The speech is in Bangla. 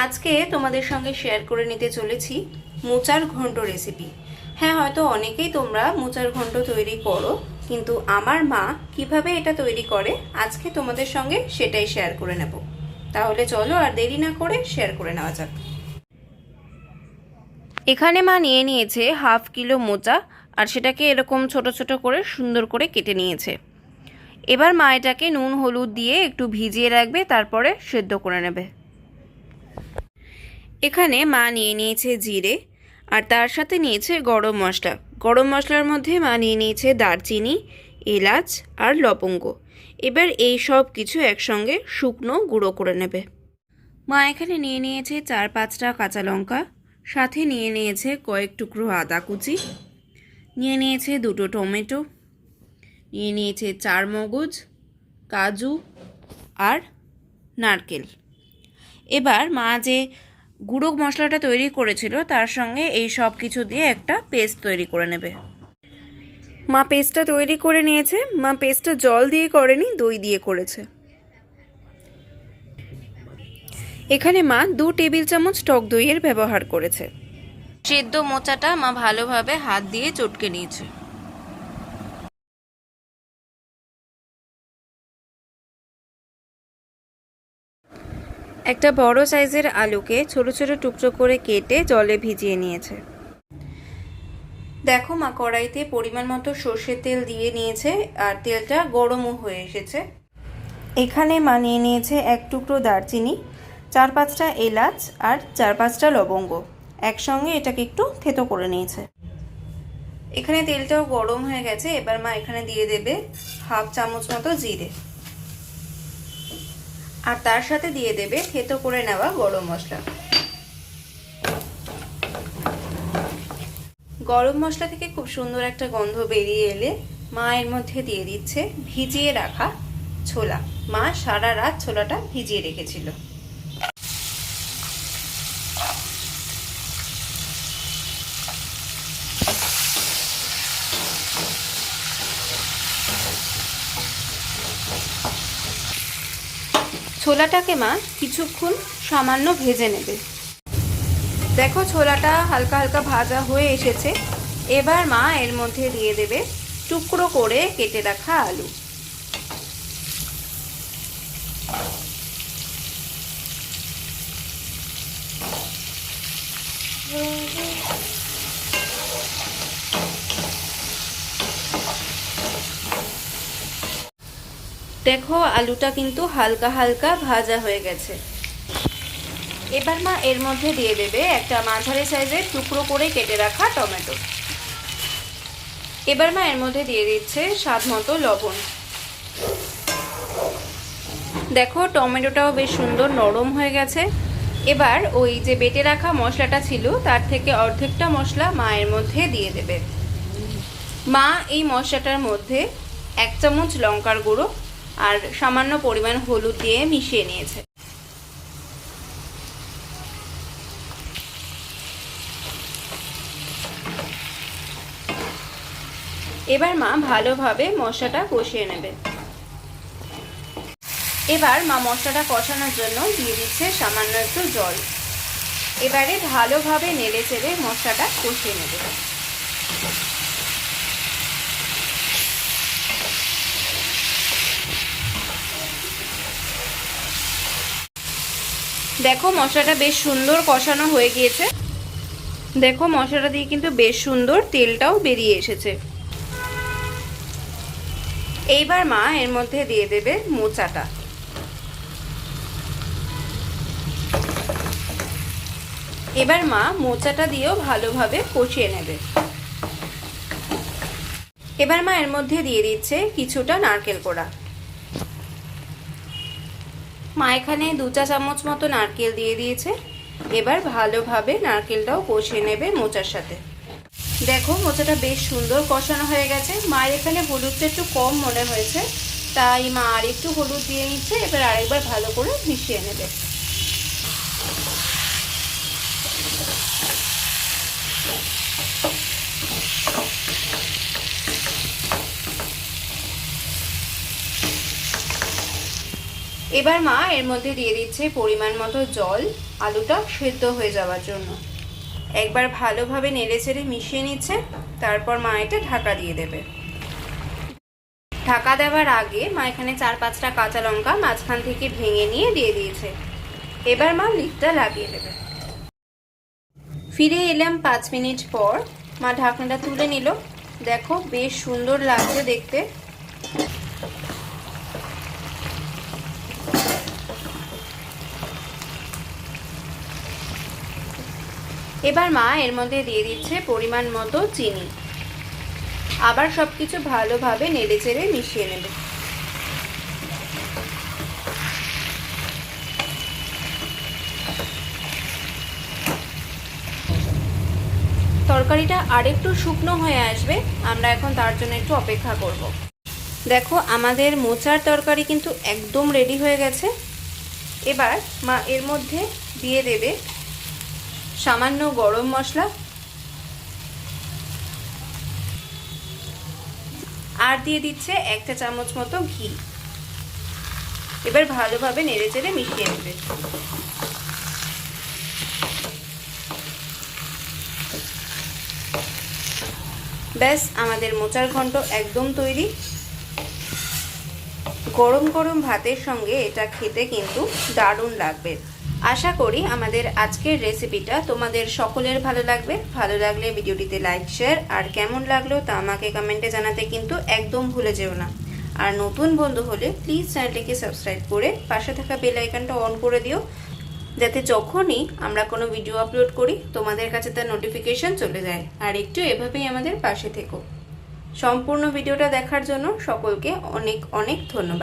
আজকে তোমাদের সঙ্গে শেয়ার করে নিতে চলেছি মোচার ঘন্ট রেসিপি। হ্যাঁ, হয়তো অনেকেই তোমরা মোচার ঘন্ট তৈরি করো, কিন্তু আমার মা কিভাবে এটা তৈরি করে আজকে তোমাদের সঙ্গে সেটাই শেয়ার করে নেব। তাহলে চলো আর দেরি না করে শেয়ার করে নেওয়া যাক। এখানে মা নিয়ে নিয়েছে হাফ কিলো মোচা, আর সেটাকে এরকম ছোট ছোট করে সুন্দর করে কেটে নিয়েছে। এবার মা এটাকে নুন হলুদ দিয়ে একটু ভিজিয়ে রাখবে, তারপরে সেদ্ধ করে নেবে। এখানে মা নিয়ে নিয়েছে জিরে, আর তার সাথে নিয়েছে গরম মশলা। গরম মশলার মধ্যে মা নিয়ে নিয়েছে দারচিনি, এলাচ আর লবঙ্গ। এবার এই সব কিছু একসঙ্গে শুকনো গুঁড়ো করে নেবে। মা এখানে নিয়ে নিয়েছে 4-5টা কাঁচা লঙ্কা, সাথে নিয়ে নিয়েছে কয়েক টুকরো আদা কুচি, নিয়ে নিয়েছে 2টো টমেটো, নিয়ে নিয়েছে 4 মগজ, কাজু আর নারকেল। এবার মা যে গুঁড়ো মশলাটা তৈরি করেছিল তার সঙ্গে এই সব কিছু দিয়ে একটা পেস্ট তৈরি করে নেবে। মা পেস্টটা তৈরি করে নিয়েছে। মা পেস্টটা জল দিয়ে করেনি, দই দিয়ে করেছে। এখানে মা 2 টেবিল চামচ টক দইয়ের ব্যবহার করেছে। সেদ্ধ মোচাটা মা ভালোভাবে হাত দিয়ে চটকে নিয়েছে। একটা বড় সাইজের আলুকে ছোট ছোট টুকরো করে কেটে জলে ভিজিয়ে নিয়েছে। দেখো মা কড়াইতে পরিমাণ মতো সর্ষের তেল দিয়ে নিয়েছে, আর তেলটা গরমও হয়ে এসেছে। এখানে মা নিয়ে নিয়েছে 1 টুকরো দারচিনি, 4-5টা এলাচ আর 4-5টা লবঙ্গ। একসঙ্গে এটাকে একটু থেতো করে নিয়েছে। এখানে তেলটাও গরম হয়ে গেছে। এবার মা এখানে দিয়ে দেবে হাফ চামচ মতো জিরে, আর তার সাথে দিয়ে দেবে থেতো করে নেওয়া গরম মশলা। গরম মশলা থেকে খুব সুন্দর একটা গন্ধ বেরিয়ে এলে মা এর মধ্যে দিয়ে দিচ্ছে ভিজিয়ে রাখা ছোলা। মা সারা রাত ছোলাটা ভিজিয়ে রেখেছিল। ছোলাটাকে মা কিছুক্ষণ সামান্য ভেজে নেবে। দেখো ছোলাটা হালকা হালকা ভাজা হয়ে এসেছে। এবার মা এর মধ্যে দিয়ে দেবে টুকরো করে কেটে রাখা আলু। দেখো আলুটা কিন্তু হালকা হালকা ভাজা হয়ে গেছে। এবার মা এর মধ্যে দিয়ে দেবে একটা মাঝারি সাইজের টুকরো করে কেটে রাখা টমেটো। এবার মা এর মধ্যে দিয়ে দিচ্ছে স্বাদ মতো লবণ। দেখো টমেটোটাও বেশ সুন্দর নরম হয়ে গেছে। এবার ওই যে বেটে রাখা মশলাটা ছিল তার থেকে অর্ধেকটা মশলা মা এর মধ্যে দিয়ে দেবে। মা এই মশলাটার মধ্যে 1 চামচ লঙ্কার গুঁড়ো আর সামান্য পরিমাণ হলুদ দিয়ে মিশিয়ে নিয়েছে। এবার মা ভালোভাবে মশলাটা কষিয়ে নেবে। এবার মা মশলাটা কষানোর জন্য দিয়ে দিচ্ছে সামান্য একটু জল। এবারে ভালোভাবে নেড়ে চেড়ে মশলাটা কষিয়ে নেবে। দেখো মশলাটা বেশ সুন্দর কষানো হয়ে গিয়েছে। দেখো মশলাটা দিয়ে কিন্তু বেশ সুন্দর তেলটাও বেরিয়ে এসেছে। এইবার মা এর মধ্যে দিয়ে দেবে মোচাটা। এবার মা মোচাটা দিয়েও ভালোভাবে কষিয়ে নেবে। এবার মা এর মধ্যে দিয়ে দিচ্ছে কিছুটা নারকেল কোড়া। মা এখানে 2 চা চামচ মতো নারকেল দিয়ে দিয়েছে। এবার ভালোভাবে নারকেলটাও কষিয়ে নেবে মোচার সাথে। দেখো মোচাটা বেশ সুন্দর কষানো হয়ে গেছে। মায়ের এখানে হলুদটা একটু কম মনে হয়েছে, তাই মা আর একটু হলুদ দিয়ে নিচ্ছে। এবার আরেকবার ভালো করে মিশিয়ে নেবে। এবার মা এর মধ্যে দিয়ে দিচ্ছে পরিমাণ মতো জল। আলুটা সেদ্ধ হয়ে যাওয়ার জন্য। একবার ভালোভাবে নেড়েচেড়ে মিশিয়ে নিচ্ছে, তারপর মা এটা ঢাকা দিয়ে দেবে। ঢাকা দেওয়ার আগে মা এখানে 4-5টা কাঁচা লঙ্কা মাঝখান থেকে ভেঙে নিয়ে দিয়ে দিয়েছে। এবার মা লিডটা লাগিয়ে দেবে। ফিরে এলাম 5 মিনিট পর। মা ঢাকনাটা তুলে নিল। দেখো বেশ সুন্দর লাগছে দেখতে। এবার মা এর মধ্যে দিয়ে দিচ্ছে পরিমাণ মতো চিনি। আবার সবকিছু ভালোভাবে নেড়েচেড়ে মিশিয়ে নেবে। তরকারিটা আরেকটু শুকনো হয়ে আসবে, আমরা এখন তার জন্য একটু অপেক্ষা করব। দেখো আমাদের মোচার তরকারি কিন্তু একদম রেডি হয়ে গেছে। এবার মা এর মধ্যে দিয়ে দেবে সামান্য গরম মশলা আর দিয়ে দিচ্ছে 1 চা চামচ মতো ঘি। এবার ভালোভাবে নেড়েচেড়ে মিশিয়ে নেবে। ব্যাস আমাদের মোচার ঘন্ট একদম তৈরি। গরম গরম ভাতের সঙ্গে এটা খেতে কিন্তু দারুণ লাগবে। আশা করি আমাদের আজকের রেসিপিটা তোমাদের সকলের ভালো লাগবে। ভালো লাগলে ভিডিওটিতে লাইক শেয়ার আর কেমন লাগলো তা আমাকে কমেন্টে জানাতে কিন্তু একদম ভুলে যেও না। আর নতুন বন্ধু হলে প্লিজ চ্যানেলটিকে সাবস্ক্রাইব করে পাশে থাকা বেল আইকনটা অন করে দিও, যাতে যখনই আমরা কোনো ভিডিও আপলোড করি তোমাদের কাছে তার নোটিফিকেশন চলে যায়। আর একটু এভাবেই আমাদের পাশে থেকো। সম্পূর্ণ ভিডিওটা দেখার জন্য সকলকে অনেক অনেক ধন্যবাদ।